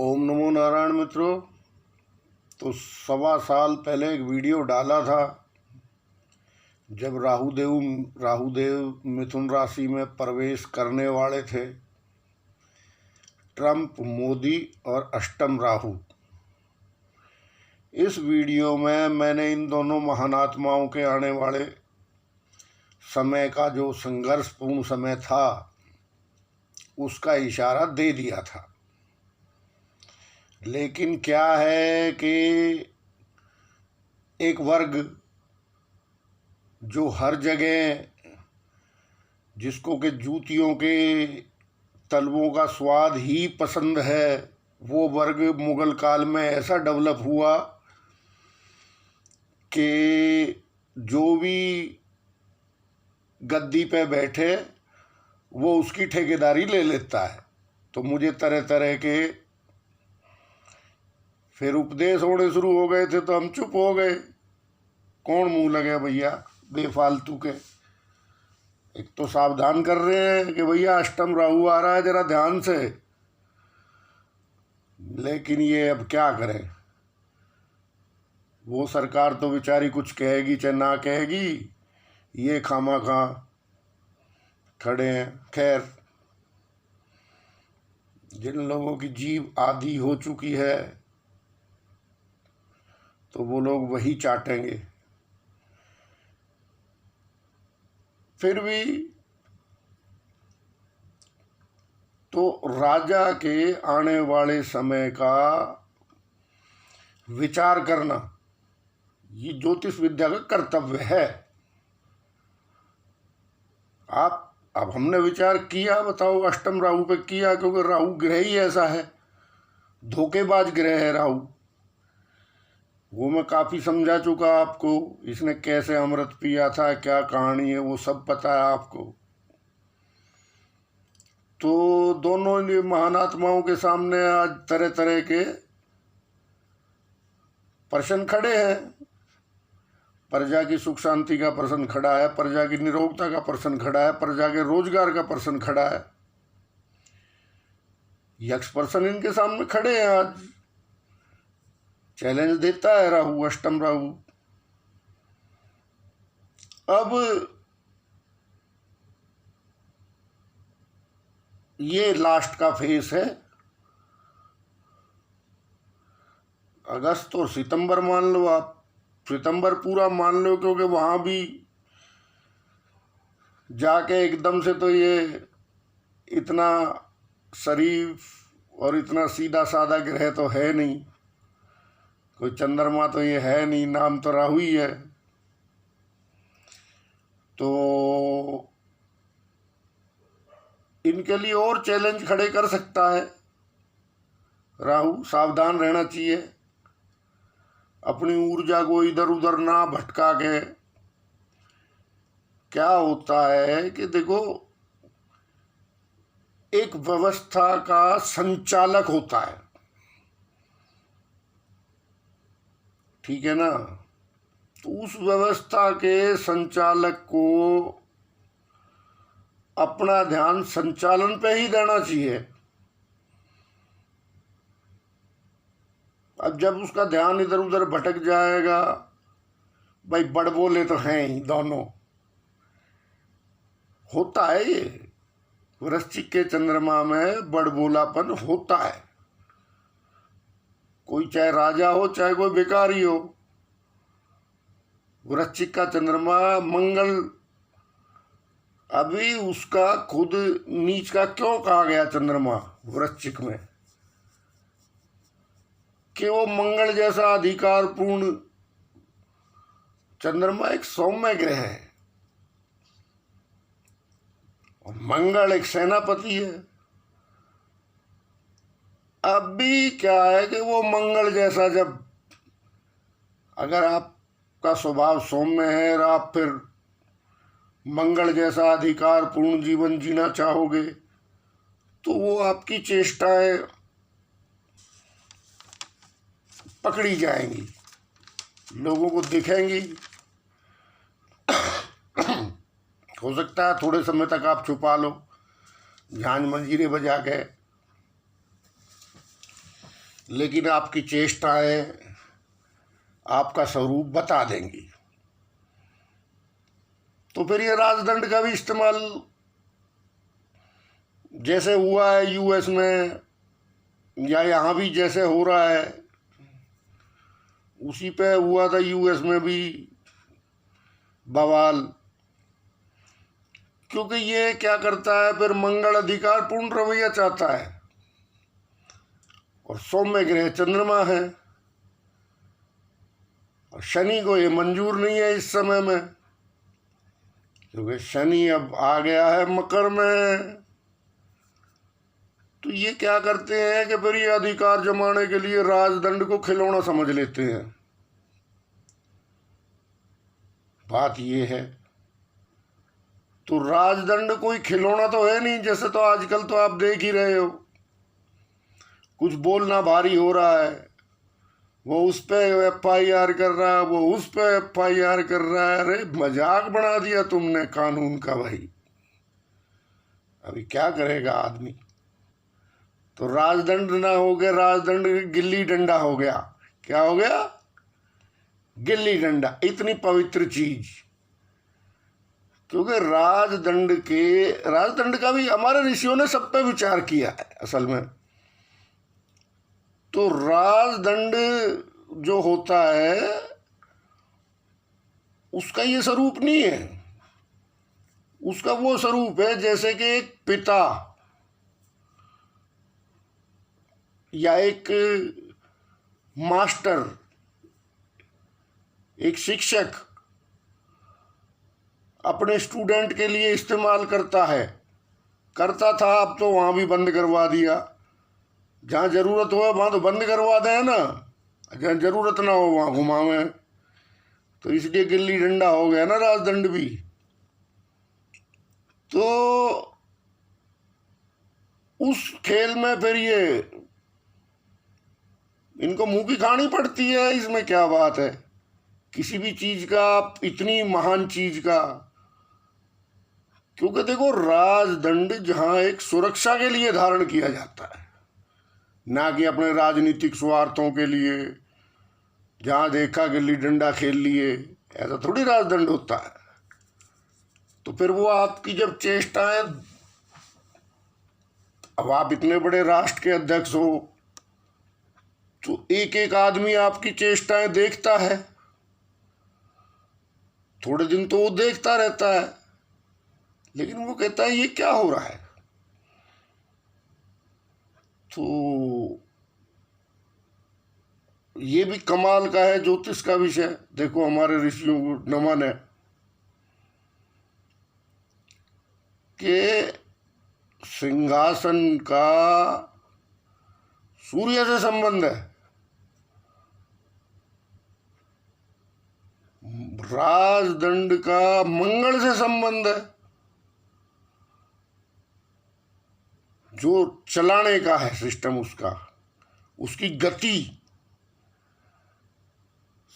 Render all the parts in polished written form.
ओम नमो नारायण मित्रों। तो 1.25 साल पहले एक वीडियो डाला था जब राहुदेव मिथुन राशि में प्रवेश करने वाले थे। ट्रंप, मोदी और अष्टम राहु। इस वीडियो में मैंने इन दोनों महान आत्माओं के आने वाले समय का जो संघर्षपूर्ण समय था उसका इशारा दे दिया था। लेकिन क्या है कि एक वर्ग जो हर जगह जिसको कि जूतियों के तलवों का स्वाद ही पसंद है, वो वर्ग मुगल काल में ऐसा डेवलप हुआ कि जो भी गद्दी पे बैठे वो उसकी ठेकेदारी ले लेता है। तो मुझे तरह तरह के फिर उपदेश होने शुरू हो गए थे तो हम चुप हो गए। कौन मुंह लगे भैया बेफालतू के। एक तो सावधान कर रहे हैं कि भैया अष्टम राहु आ रहा है, जरा ध्यान से। लेकिन ये अब क्या करें, वो सरकार तो बेचारी कुछ कहेगी चाहे ना कहेगी, ये खामाखा खड़े हैं। खैर, जिन लोगों की जीभ आधी हो चुकी है तो वो लोग वही चाटेंगे। फिर भी तो राजा के आने वाले समय का विचार करना ये ज्योतिष विद्या का कर्तव्य है। अब हमने विचार किया, बताओ अष्टम राहु पे किया, क्योंकि राहु ग्रह ही ऐसा है, धोखेबाज ग्रह है राहु। वो मैं काफ़ी समझा चुका आपको। इसने कैसे अमृत पिया था, क्या कहानी है, वो सब पता है आपको। तो दोनों महान आत्माओं के सामने आज तरह तरह के प्रश्न खड़े हैं। प्रजा की सुख शांति का प्रश्न खड़ा है, प्रजा की निरोगता का प्रश्न खड़ा है, प्रजा के रोजगार का प्रश्न खड़ा है। यक्ष प्रश्न इनके सामने खड़े हैं। आज चैलेंज देता है राहु, अष्टम राहु। अब ये लास्ट का फेस है। अगस्त और सितंबर मान लो आप, सितंबर पूरा मान लो, क्योंकि वहां भी जाके एकदम से तो ये इतना शरीफ और इतना सीधा साधा ग्रह तो है नहीं, कोई चंद्रमा तो ये है नहीं, नाम तो राहु ही है। तो इनके लिए और चैलेंज खड़े कर सकता है राहु। सावधान रहना चाहिए, अपनी ऊर्जा को इधर उधर ना भटका के। क्या होता है कि देखो, एक व्यवस्था का संचालक होता है, ठीक है ना। तो उस व्यवस्था के संचालक को अपना ध्यान संचालन पे ही देना चाहिए। अब जब उसका ध्यान इधर उधर भटक जाएगा, भाई बड़बोले तो हैं ही दोनों, होता है ये। वृश्चिक के चंद्रमा में बड़बोलापन होता है। कोई चाहे राजा हो चाहे कोई भिखारी हो। वृश्चिक का चंद्रमा मंगल, अभी उसका खुद नीच का क्यों कहा गया चंद्रमा वृश्चिक में, कि वो मंगल जैसा अधिकारपूर्ण चंद्रमा एक सौम्य ग्रह है और मंगल एक सेनापति है। अब भी क्या है कि वो मंगल जैसा, जब अगर आपका स्वभाव सौम्य है और आप फिर मंगल जैसा अधिकारपूर्ण जीवन जीना चाहोगे तो वो आपकी चेष्टाएं पकड़ी जाएंगी, लोगों को दिखेंगी। हो सकता है थोड़े समय तक आप छुपा लो, झांझ मंजीरे बजा के, लेकिन आपकी चेष्टाएं आपका स्वरूप बता देंगी। तो फिर ये राजदंड का भी इस्तेमाल जैसे हुआ है यूएस में या यहाँ भी जैसे हो रहा है, उसी पे हुआ था यूएस में भी बवाल। क्योंकि ये क्या करता है, फिर मंगल अधिकार पूर्ण रवैया चाहता है, और सौम्य ग्रह चंद्रमा है, और शनि को ये मंजूर नहीं है इस समय में, क्योंकि शनि अब आ गया है मकर में। तो ये क्या करते हैं कि फिर ये अधिकार जमाने के लिए राजदंड को खिलौना समझ लेते हैं। बात ये है, तो राजदंड कोई खिलौना तो है नहीं। जैसे तो आजकल तो आप देख ही रहे हो, कुछ बोलना भारी हो रहा है, वो उस पे FIR कर रहा है, वो उस पे FIR कर रहा है। अरे मजाक बना दिया तुमने कानून का भाई, अभी क्या करेगा आदमी। तो राजदंड ना हो गया, राजदंड गिल्ली डंडा हो गया। क्या हो गया? गिल्ली डंडा। इतनी पवित्र चीज, क्योंकि राजदंड का भी हमारे ऋषियों ने सब पे विचार किया है असल में। तो राजदंड जो होता है उसका ये स्वरूप नहीं है, उसका वो स्वरूप है जैसे कि एक पिता या एक मास्टर, एक शिक्षक अपने स्टूडेंट के लिए इस्तेमाल करता था। अब तो वहाँ भी बंद करवा दिया। जहाँ ज़रूरत हो वहाँ तो बंद करवा दें ना, जहाँ ज़रूरत ना हो वहाँ घुमावें। तो इसलिए गिल्ली डंडा हो गया ना राजदंड भी। तो उस खेल में फिर ये इनको मुंह की खानी पड़ती है। इसमें क्या बात है, किसी भी चीज का, इतनी महान चीज का। क्योंकि देखो, राजदंड जहां एक सुरक्षा के लिए धारण किया जाता है, ना कि अपने राजनीतिक स्वार्थों के लिए। जहां देखा गिल्ली डंडा खेल लिए, ऐसा थोड़ी राजदंड होता है। तो फिर वो आपकी जब चेष्टाएं, अब आप इतने बड़े राष्ट्र के अध्यक्ष हो, तो एक एक आदमी आपकी चेष्टाएं देखता है। थोड़े दिन तो वो देखता रहता है, लेकिन वो कहता है ये क्या हो रहा है। तो ये भी कमाल का है ज्योतिष का विषय। देखो, हमारे ऋषियों को नमन है कि सिंहासन का सूर्य से संबंध है, राजदंड का मंगल से संबंध है, जो चलाने का है सिस्टम उसका, उसकी गति।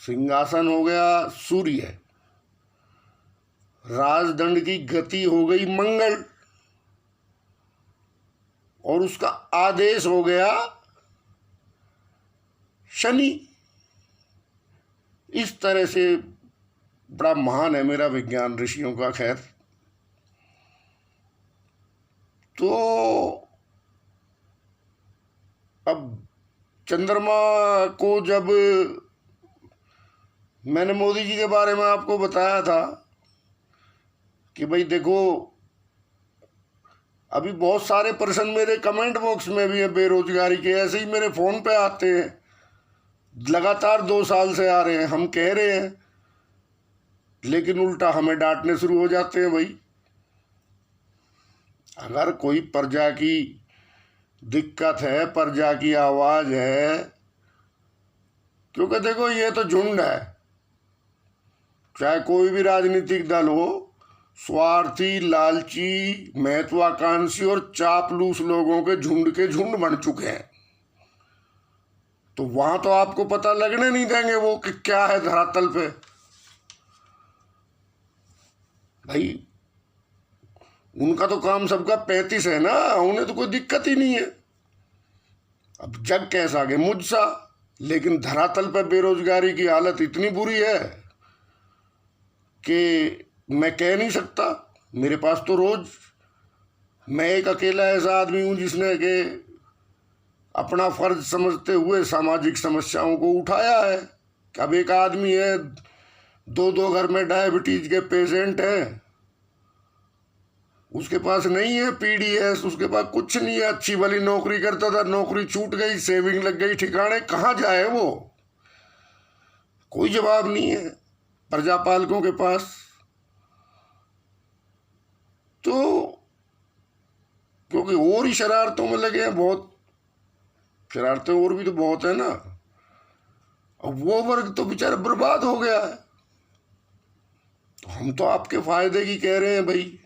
सिंहासन हो गया सूर्य, राजदंड की गति हो गई मंगल, और उसका आदेश हो गया शनि। इस तरह से बड़ा महान है मेरा विज्ञान ऋषियों का। खैर, तो अब चंद्रमा को जब मैंने मोदी जी के बारे में आपको बताया था कि भाई देखो, अभी बहुत सारे पर्सन मेरे कमेंट बॉक्स में भी है बेरोजगारी के, ऐसे ही मेरे फ़ोन पे आते हैं, लगातार 2 साल से आ रहे हैं। हम कह रहे हैं, लेकिन उल्टा हमें डांटने शुरू हो जाते हैं। भाई, अगर कोई प्रजा की दिक्कत है, प्रजा की आवाज़ है, क्योंकि देखो ये तो झुंड है, चाहे कोई भी राजनीतिक दल हो, स्वार्थी, लालची, महत्वाकांक्षी और चापलूस लोगों के झुंड बन चुके हैं। तो वहां तो आपको पता लगने नहीं देंगे वो कि क्या है धरातल पे। भाई, उनका तो काम सबका 35 है ना, उन्हें तो कोई दिक्कत ही नहीं है। अब जग कैसा कि मुझसा, लेकिन धरातल पर बेरोजगारी की हालत इतनी बुरी है कि मैं कह नहीं सकता। मेरे पास तो रोज, मैं एक अकेला ऐसा आदमी हूं जिसने के अपना फर्ज समझते हुए सामाजिक समस्याओं को उठाया है। अब एक आदमी है, दो दो घर में डायबिटीज के पेशेंट हैं, उसके पास नहीं है पीडीएस, उसके पास कुछ नहीं है, अच्छी भली नौकरी करता था, नौकरी छूट गई, सेविंग लग गई ठिकाने, कहाँ जाए वो? कोई जवाब नहीं है प्रजापालकों के पास। तो क्योंकि और ही शरारतों में लगे हैं, बहुत शरारतें और भी तो बहुत है ना। अब वो वर्ग तो बेचारा बर्बाद हो गया है। तो हम तो आपके फायदे की कह रहे हैं भाई।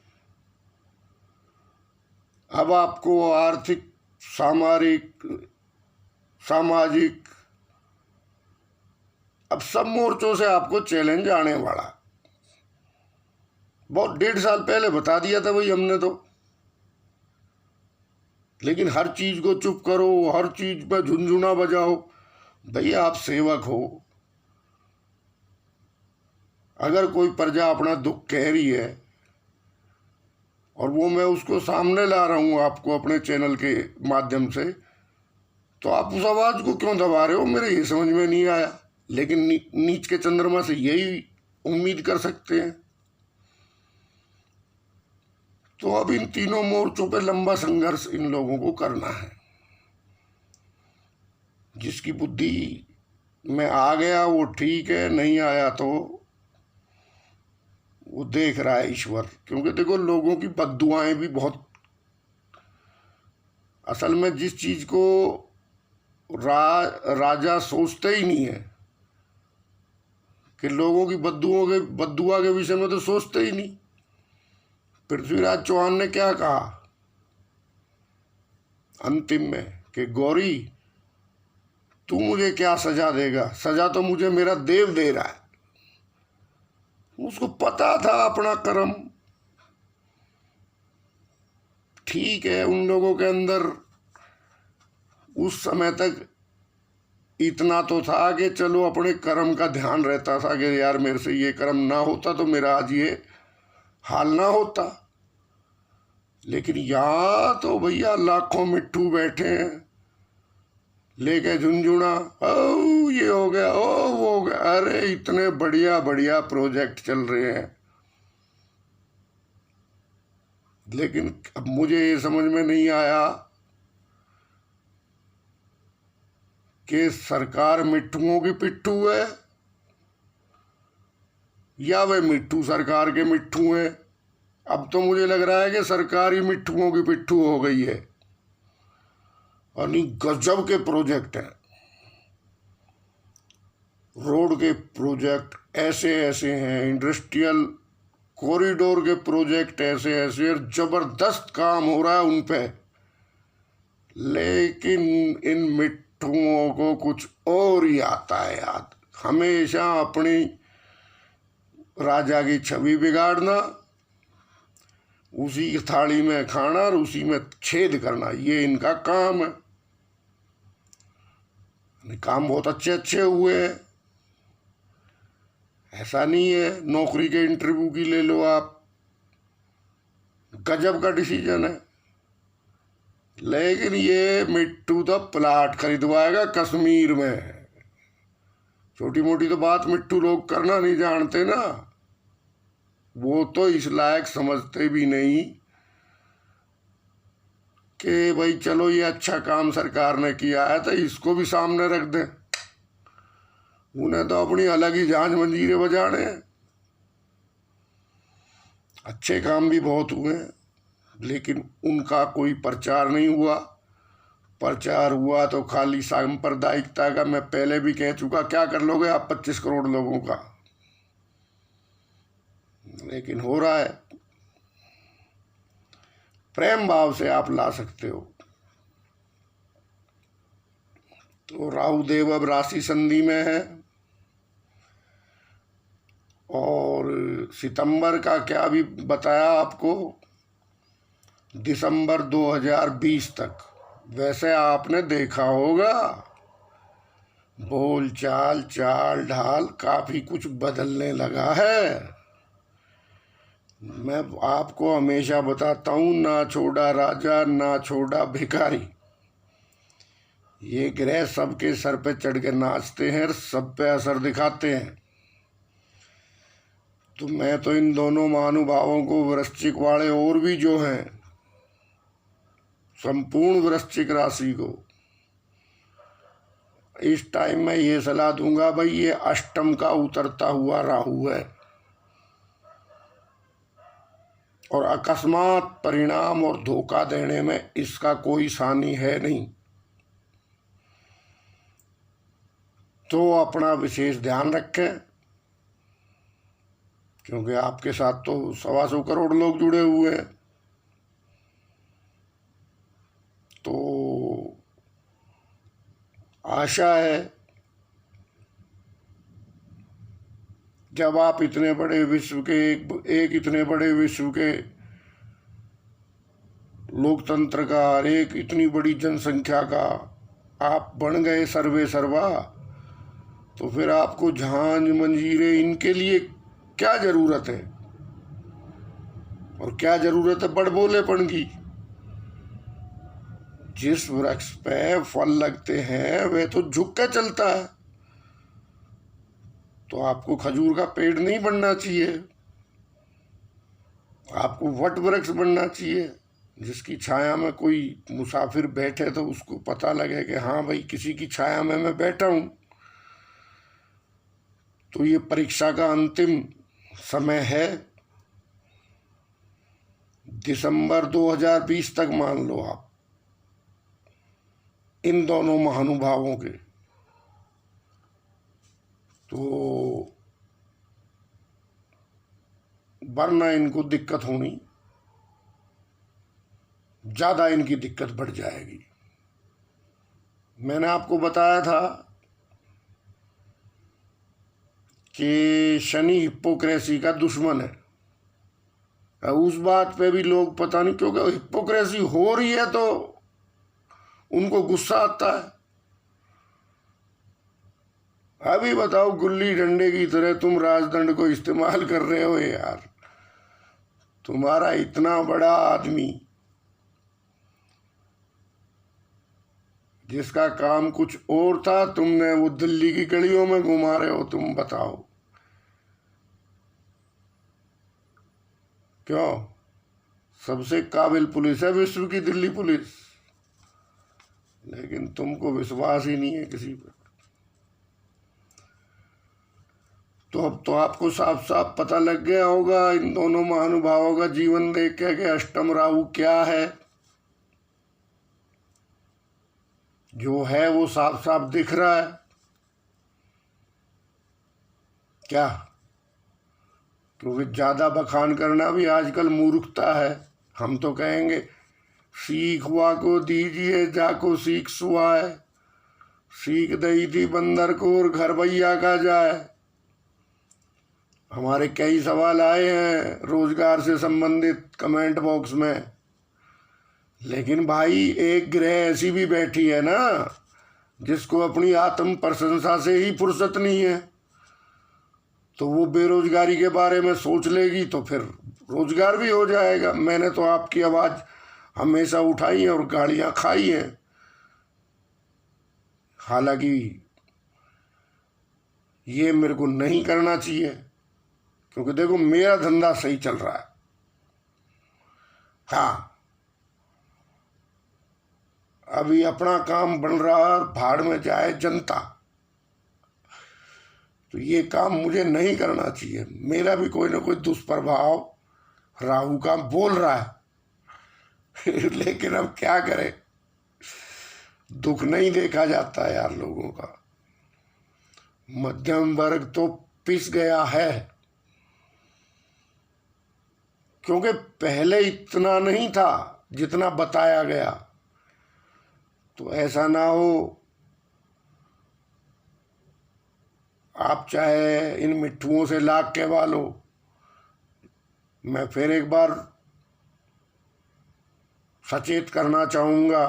अब आपको आर्थिक, सामाजिक, अब सब मोर्चों से आपको चैलेंज आने वाला। बहुत 1.5 साल पहले बता दिया था भाई हमने तो। लेकिन हर चीज को चुप करो, हर चीज पे झुनझुना बजाओ। भैया आप सेवक हो, अगर कोई प्रजा अपना दुख कह रही है और वो मैं उसको सामने ला रहा हूं आपको अपने चैनल के माध्यम से, तो आप उस आवाज को क्यों दबा रहे हो? मेरे ये समझ में नहीं आया। लेकिन नीच के चंद्रमा से यही उम्मीद कर सकते हैं। तो अब इन तीनों मोर्चों पे लंबा संघर्ष इन लोगों को करना है। जिसकी बुद्धि में आ गया वो ठीक है, नहीं आया तो वो देख रहा है ईश्वर। क्योंकि देखो, लोगों की बद्दुआएं भी बहुत, असल में जिस चीज को राजा सोचते ही नहीं है कि लोगों की बद्दुआ के विषय में तो सोचते ही नहीं। पृथ्वीराज चौहान ने क्या कहा अंतिम में कि गौरी तू मुझे क्या सजा देगा? सजा तो मुझे मेरा देव दे रहा है। उसको पता था अपना कर्म। ठीक है, उन लोगों के अंदर उस समय तक इतना तो था कि चलो अपने कर्म का ध्यान रहता था कि यार मेरे से ये कर्म ना होता तो मेरा आज ये हाल ना होता। लेकिन यहां तो भैया लाखों मिट्ठू बैठे हैं लेके झुनझुना, ओ ये हो गया, ओ वो हो गया। अरे इतने बढ़िया बढ़िया प्रोजेक्ट चल रहे हैं। लेकिन अब मुझे ये समझ में नहीं आया कि सरकार मिट्ठुओं की पिट्ठू है या वे मिट्ठू सरकार के मिट्ठू हैं। अब तो मुझे लग रहा है कि सरकार ही मिट्ठुओं की पिट्ठू हो गई है। और नहीं, गजब के प्रोजेक्ट हैं। रोड के प्रोजेक्ट ऐसे ऐसे हैं, इंडस्ट्रियल कॉरिडोर के प्रोजेक्ट ऐसे ऐसे, जबरदस्त काम हो रहा है उन पे। लेकिन इन मिट्ठुओं को कुछ और ही आता है याद। हमेशा अपनी राजा की छवि बिगाड़ना, उसी की थाली में खाना और उसी में छेद करना, ये इनका काम है। काम बहुत अच्छे अच्छे हुए हैं, ऐसा नहीं है। नौकरी के इंटरव्यू की ले लो आप, गजब का डिसीजन है। लेकिन ये मिट्टू तो प्लाट खरीदवाएगा कश्मीर में। छोटी मोटी तो बात मिट्टू लोग करना नहीं जानते ना, वो तो इस लायक समझते भी नहीं कि भाई चलो ये अच्छा काम सरकार ने किया है तो इसको भी सामने रख दें। उन्हें तो अपनी अलग ही जांच मंजीरे बजाने हैं। अच्छे काम भी बहुत हुए हैं लेकिन उनका कोई प्रचार नहीं हुआ। प्रचार हुआ तो खाली सांप्रदायिकता का। मैं पहले भी कह चुका, क्या कर लोगे आप 25 करोड़ लोगों का? लेकिन हो रहा है, प्रेम भाव से आप ला सकते हो। तो राहु देव अब राशि संधि में है और सितंबर का क्या भी बताया आपको, दिसंबर 2020 तक वैसे आपने देखा होगा बोल चाल चाल ढाल काफी कुछ बदलने लगा है। मैं आपको हमेशा बताता हूं, ना छोड़ा राजा ना छोड़ा भिखारी। ये ग्रह सबके सर पे चढ़ के नाचते हैं और सब पे असर दिखाते हैं। तो मैं तो इन दोनों महानुभावों को, वृश्चिक वाले और भी जो हैं, संपूर्ण वृश्चिक राशि को इस टाइम में ये सलाह दूंगा, भाई ये अष्टम का उतरता हुआ राहु है और अकस्मात परिणाम और धोखा देने में इसका कोई सानी है नहीं। तो अपना विशेष ध्यान रखें, क्योंकि आपके साथ तो 125 करोड़ लोग जुड़े हुए हैं। तो आशा है जब आप इतने बड़े विश्व के एक इतने बड़े विश्व के लोकतंत्र का और एक इतनी बड़ी जनसंख्या का आप बन गए सर्वे सर्वा, तो फिर आपको झांझ मंजीरे इनके लिए क्या जरूरत है? और क्या जरूरत है बड़बोलेपन की? जिस वृक्ष पे फल लगते हैं वह तो झुक के चलता है। तो आपको खजूर का पेड़ नहीं बनना चाहिए, आपको वट वृक्ष बनना चाहिए, जिसकी छाया में कोई मुसाफिर बैठे तो उसको पता लगे कि हाँ भाई किसी की छाया में मैं बैठा हूं। तो ये परीक्षा का अंतिम समय है, दिसंबर 2020 तक मान लो आप इन दोनों महानुभावों के। तो वरना इनको दिक्कत होनी, ज्यादा इनकी दिक्कत बढ़ जाएगी। मैंने आपको बताया था कि शनि हिप्पोक्रेसी का दुश्मन है। उस बात पे भी लोग पता नहीं क्यों, हिप्पोक्रेसी हो रही है तो उनको गुस्सा आता है। अभी बताओ, गुल्ली डंडे की तरह तुम राजदंड को इस्तेमाल कर रहे हो यार। तुम्हारा इतना बड़ा आदमी जिसका काम कुछ और था, तुमने वो दिल्ली की गलियों में घुमा रहे हो। तुम बताओ क्यों? सबसे काबिल पुलिस है विश्व की दिल्ली पुलिस, लेकिन तुमको विश्वास ही नहीं है किसी पर। तो अब तो आपको साफ साफ पता लग गया होगा इन दोनों महानुभावों का जीवन देख के कि अष्टम राहु क्या है। जो है वो साफ साफ दिख रहा है क्या? क्योंकि ज्यादा बखान करना भी आजकल मूर्खता है। हम तो कहेंगे सीख हुआ को दीजिए जाको सीख सुहाए, सीख दई थी बंदर को और घर भैया का जाए। हमारे कई सवाल आए हैं रोजगार से संबंधित कमेंट बॉक्स में, लेकिन भाई एक ग्रह ऐसी भी बैठी है ना जिसको अपनी आत्म प्रशंसा से ही फुर्सत नहीं है। तो वो बेरोजगारी के बारे में सोच लेगी तो फिर रोजगार भी हो जाएगा। मैंने तो आपकी आवाज हमेशा उठाई है और गालियां खाई हैं। हालांकि ये मेरे को नहीं करना चाहिए, क्योंकि देखो मेरा धंधा सही चल रहा है। हाँ, अभी अपना काम बन रहा है, भाड़ में जाए जनता। तो ये काम मुझे नहीं करना चाहिए। मेरा भी कोई ना कोई दुष्प्रभाव राहु का बोल रहा है लेकिन अब क्या करें, दुख नहीं देखा जाता यार लोगों का। मध्यम वर्ग तो पिस गया है, क्योंकि पहले इतना नहीं था जितना बताया गया। तो ऐसा ना हो आप चाहे इन मिट्ठुओं से लाख कहवा लो। मैं फिर एक बार सचेत करना चाहूँगा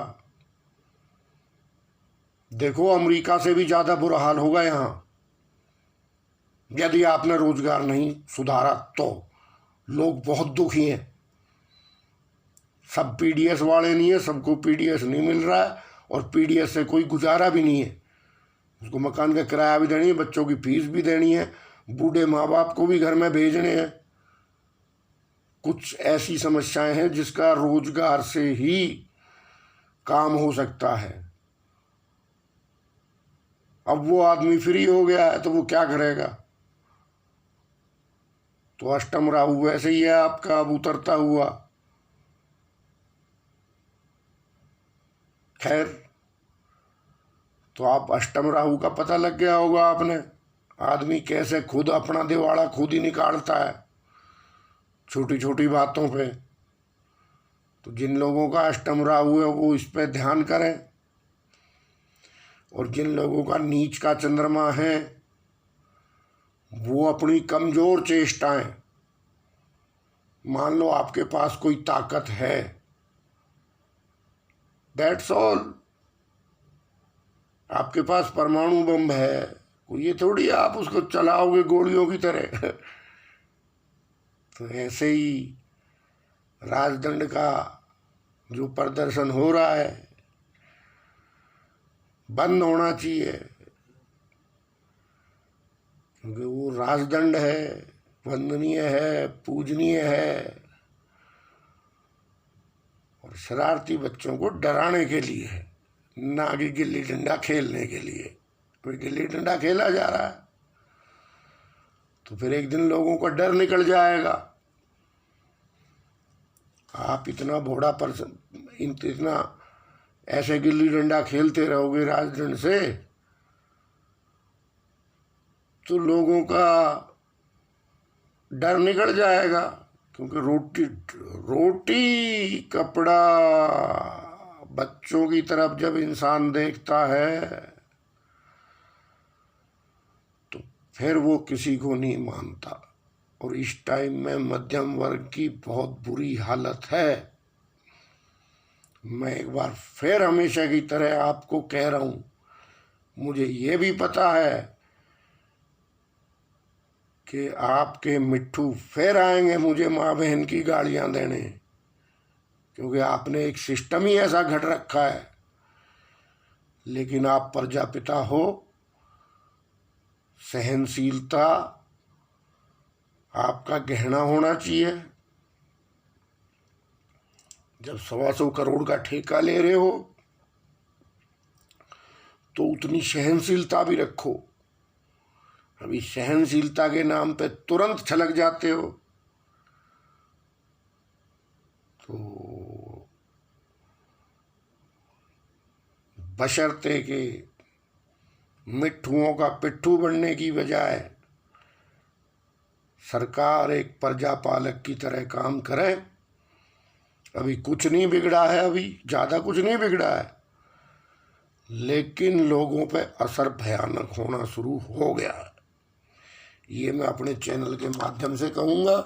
देखो अमेरिका से भी ज़्यादा बुरा हाल होगा यहाँ, यदि आपने रोजगार नहीं सुधारा तो। लोग बहुत दुखी हैं। सब पीडीएस वाले नहीं है, सबको पीडीएस नहीं मिल रहा है, और पीडीएस से कोई गुजारा भी नहीं है। उसको मकान का किराया भी देनी है, बच्चों की फीस भी देनी है, बूढ़े माँ बाप को भी घर में भेजने हैं। कुछ ऐसी समस्याएं हैं जिसका रोजगार से ही काम हो सकता है। अब वो आदमी फ्री हो गया है तो वो क्या करेगा? तो अष्टम राहु वैसे ही है आपका, अब उतरता हुआ। खैर, तो आप अष्टम राहु का पता लग गया होगा आपने, आदमी कैसे खुद अपना दिवाड़ा खुद ही निकालता है छोटी छोटी बातों पे। तो जिन लोगों का अष्टम राहु है वो इस पे ध्यान करें, और जिन लोगों का नीच का चंद्रमा है वो अपनी कमजोर चेष्टाएं, मान लो आपके पास कोई ताकत है, दैट्स ऑल, आपके पास परमाणु बम है, कोई ये थोड़ी आप उसको चलाओगे गोलियों की तरह। तो ऐसे ही राजदंड का जो प्रदर्शन हो रहा है बंद होना चाहिए, क्योंकि वो राजदंड है, वंदनीय है, पूजनीय है, और शरारती बच्चों को डराने के लिए है, ना कि गिल्ली डंडा खेलने के लिए। कोई गिल्ली डंडा खेला जा रहा है तो फिर एक दिन लोगों का डर निकल जाएगा। आप इतना भोड़ा पर्सन, इतना ऐसे गिल्ली डंडा खेलते रहोगे राजदंड से तो लोगों का डर निकल जाएगा। क्योंकि रोटी रोटी कपड़ा बच्चों की तरफ जब इंसान देखता है तो फिर वो किसी को नहीं मानता, और इस टाइम में मध्यम वर्ग की बहुत बुरी हालत है। मैं एक बार फिर हमेशा की तरह आपको कह रहा हूँ, मुझे ये भी पता है कि आपके मिट्ठू फिर आएंगे मुझे माँ बहन की गालियाँ देने, क्योंकि आपने एक सिस्टम ही ऐसा घट रखा है। लेकिन आप प्रजापिता हो, सहनशीलता आपका गहना होना चाहिए। जब 125 करोड़ का ठेका ले रहे हो तो उतनी सहनशीलता भी रखो। अभी सहनशीलता के नाम पे तुरंत छलक जाते हो, तो बशर्ते के मिट्ठुओं का पिट्ठू बनने की बजाय सरकार एक प्रजापालक की तरह काम करे। अभी कुछ नहीं बिगड़ा है, अभी ज़्यादा कुछ नहीं बिगड़ा है, लेकिन लोगों पे असर भयानक होना शुरू हो गया है। ये मैं अपने चैनल के माध्यम से कहूँगा।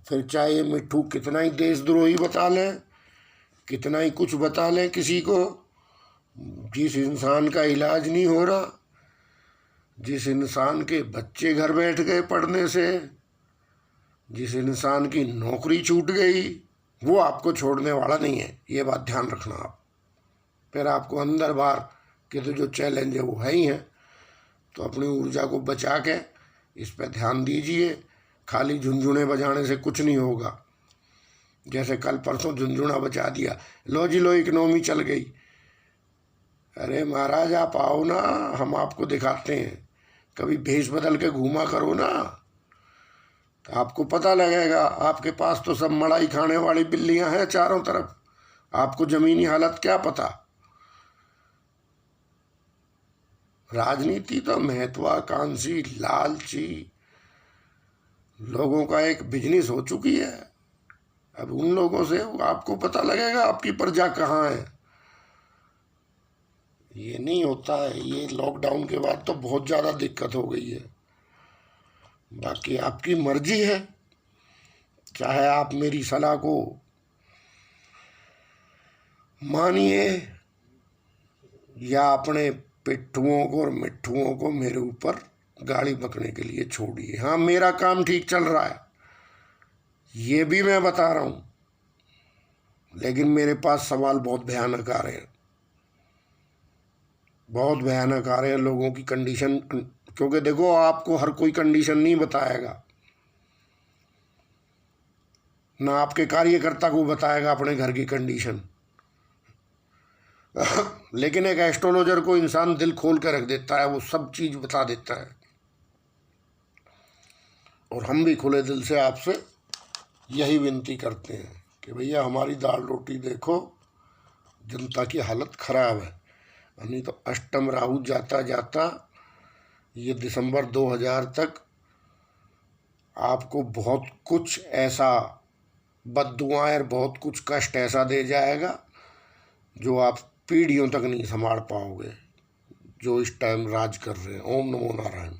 फिर चाहे मिट्ठू कितना ही देशद्रोही बता लें, कितना ही कुछ बता लें किसी को, जिस इंसान का इलाज नहीं हो रहा, जिस इंसान के बच्चे घर बैठ गए पढ़ने से, जिस इंसान की नौकरी छूट गई, वो आपको छोड़ने वाला नहीं है। ये बात ध्यान रखना आप। फिर आपको अंदर बाहर के तो जो चैलेंज है वो है ही है। तो अपनी ऊर्जा को बचा के इस पर ध्यान दीजिए। खाली झुनझुने बजाने से कुछ नहीं होगा। जैसे कल परसों झुनझुना बजा दिया, लो जी लो इकनॉमी चल गई। अरे महाराज आप आओ ना, हम आपको दिखाते हैं। कभी भेष बदल के घूमा करो ना, तो आपको पता लगेगा। आपके पास तो सब मड़ाई खाने वाली बिल्लियां हैं चारों तरफ, आपको जमीनी हालत क्या पता। राजनीति तो महत्वाकांक्षी लालची लोगों का एक बिजनेस हो चुकी है। अब उन लोगों से आपको पता लगेगा आपकी प्रजा कहाँ है। ये नहीं होता है। ये लॉकडाउन के बाद तो बहुत ज़्यादा दिक्कत हो गई है। बाकी आपकी मर्जी है, चाहे आप मेरी सलाह को मानिए या अपने पिट्ठुओं को और मिट्ठुओं को मेरे ऊपर गाड़ी बकने के लिए छोड़िए। हाँ, मेरा काम ठीक चल रहा है, ये भी मैं बता रहा हूँ, लेकिन मेरे पास सवाल बहुत भयानक आ रहे हैं, बहुत भयानक आ रहे हैं लोगों की कंडीशन। क्योंकि देखो, आपको हर कोई कंडीशन नहीं बताएगा, ना आपके कार्यकर्ता को बताएगा अपने घर की कंडीशन। लेकिन एक एस्ट्रोलॉजर को इंसान दिल खोल कर रख देता है, वो सब चीज़ बता देता है। और हम भी खुले दिल से आपसे यही विनती करते हैं कि भैया हमारी दाल रोटी देखो, जनता की हालत खराब है। नहीं तो अष्टम राहु जाता जाता ये दिसंबर 2000 तक आपको बहुत कुछ ऐसा बद्दुआएं और बहुत कुछ कष्ट ऐसा दे जाएगा जो आप पीढ़ियों तक नहीं संभाल पाओगे, जो इस टाइम राज कर रहे हैं। ओम नमो नारायण।